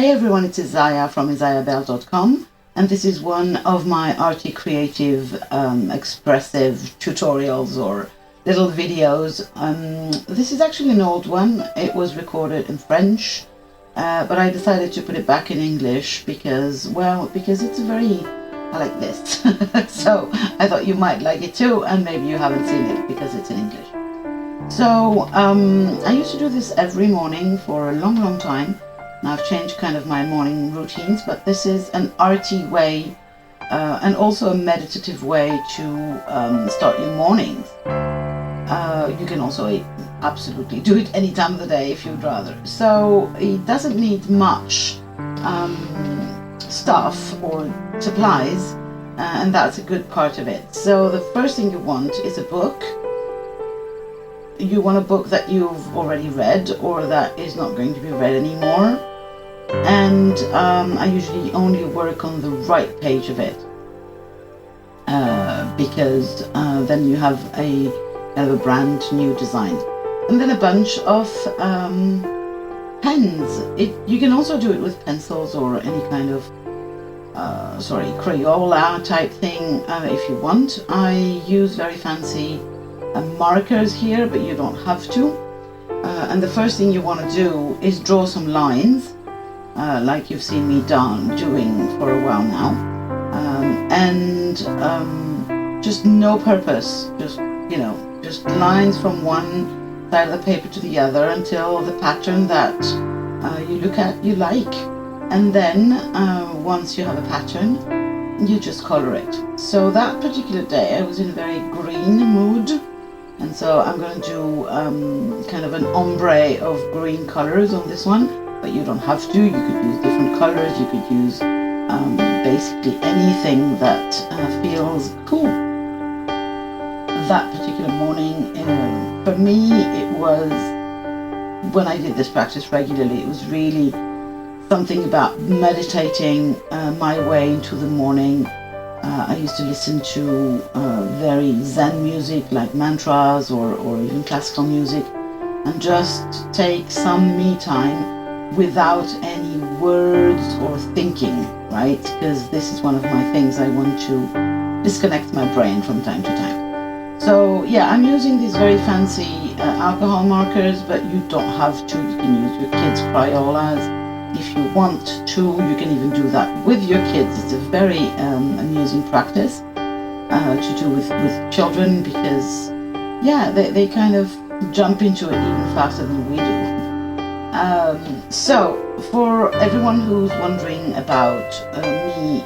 Hey everyone, it's Isaya from isayabell.com, and this is one of my Arty creative, expressive tutorials or little videos. This is actually an old one. It was recorded in French, but I decided to put it back in English because it's very, I like this. So I thought you might like it too, and maybe you haven't seen it because it's in English. So I used to do this every morning for a long time. Now I've changed kind of my morning routines, but this is an arty way and also a meditative way to start your mornings. You can also absolutely do it any time of the day if you'd rather. So it doesn't need much stuff or supplies, and that's a good part of it. So the first thing you want is a book. You want a book that you've already read or that is not going to be read anymore. And I usually only work on the right page of it because then you have a kind of a brand new design. And then a bunch of pens. You can also do it with pencils or any kind of Crayola type thing if you want. I use very fancy markers here, but you don't have to. And the first thing you want to do is draw some lines. Like you've seen me doing for a while now, and just no purpose, just lines from one side of the paper to the other until the pattern that you look at you like, and then once you have a pattern, you just color it. So that particular day I was in a very green mood, and so I'm going to do kind of an ombre of green colors on this one. But you don't have to. You could use different colors. You could use basically anything that feels cool. That particular morning, for me, it was, when I did this practice regularly, it was really something about meditating my way into the morning. I used to listen to very Zen music like mantras or even classical music, and just take some me time without any words or thinking, right? Because this is one of my things. I want to disconnect my brain from time to time. So yeah, I'm using these very fancy alcohol markers, but you don't have to. You can use your kids' Crayolas if you want to. You can even do that with your kids. It's a very amusing practice to do with children because, yeah, they kind of jump into it even faster than we do. So, for everyone who's wondering about me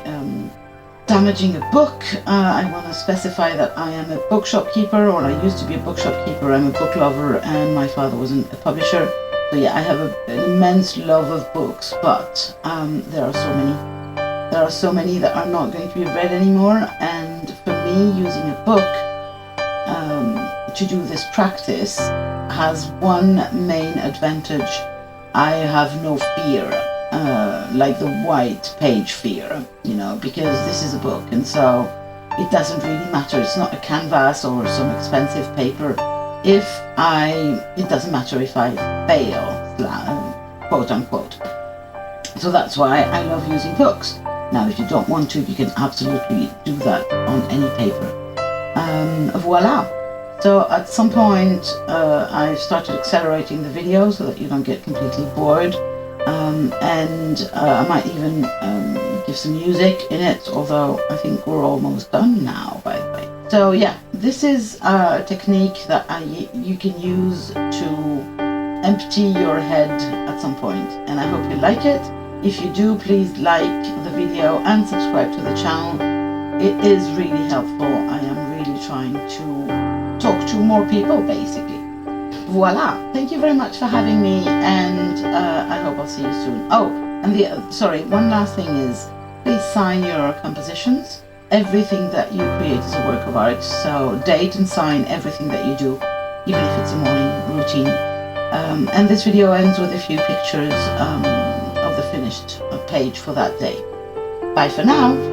damaging a book, I want to specify that I am a bookshop keeper, or I used to be a bookshop keeper. I'm a book lover, and my father wasn't a publisher. So yeah, I have an immense love of books, but there are so many that are not going to be read anymore. And for me, using a book to do this practice has one main advantage. I have no fear, like the white page fear, because this is a book, and so it doesn't really matter. It's not a canvas or some expensive paper. It doesn't matter if I fail, quote unquote. So that's why I love using books. Now, if you don't want to, you can absolutely do that on any paper. Voila. So at some point, I started accelerating the video so that you don't get completely bored, and I might even give some music in it, although I think we're almost done now, by the way. So yeah, this is a technique that you can use to empty your head at some point, and I hope you like it. If you do, please like the video and subscribe to the channel. It is really helpful. I am really trying to talk to more people, basically. Voila! Thank you very much for having me, and I hope I'll see you soon. Oh, and one last thing is, please sign your compositions. Everything that you create is a work of art, so date and sign everything that you do, even if it's a morning routine. And this video ends with a few pictures of the finished page for that day. Bye for now!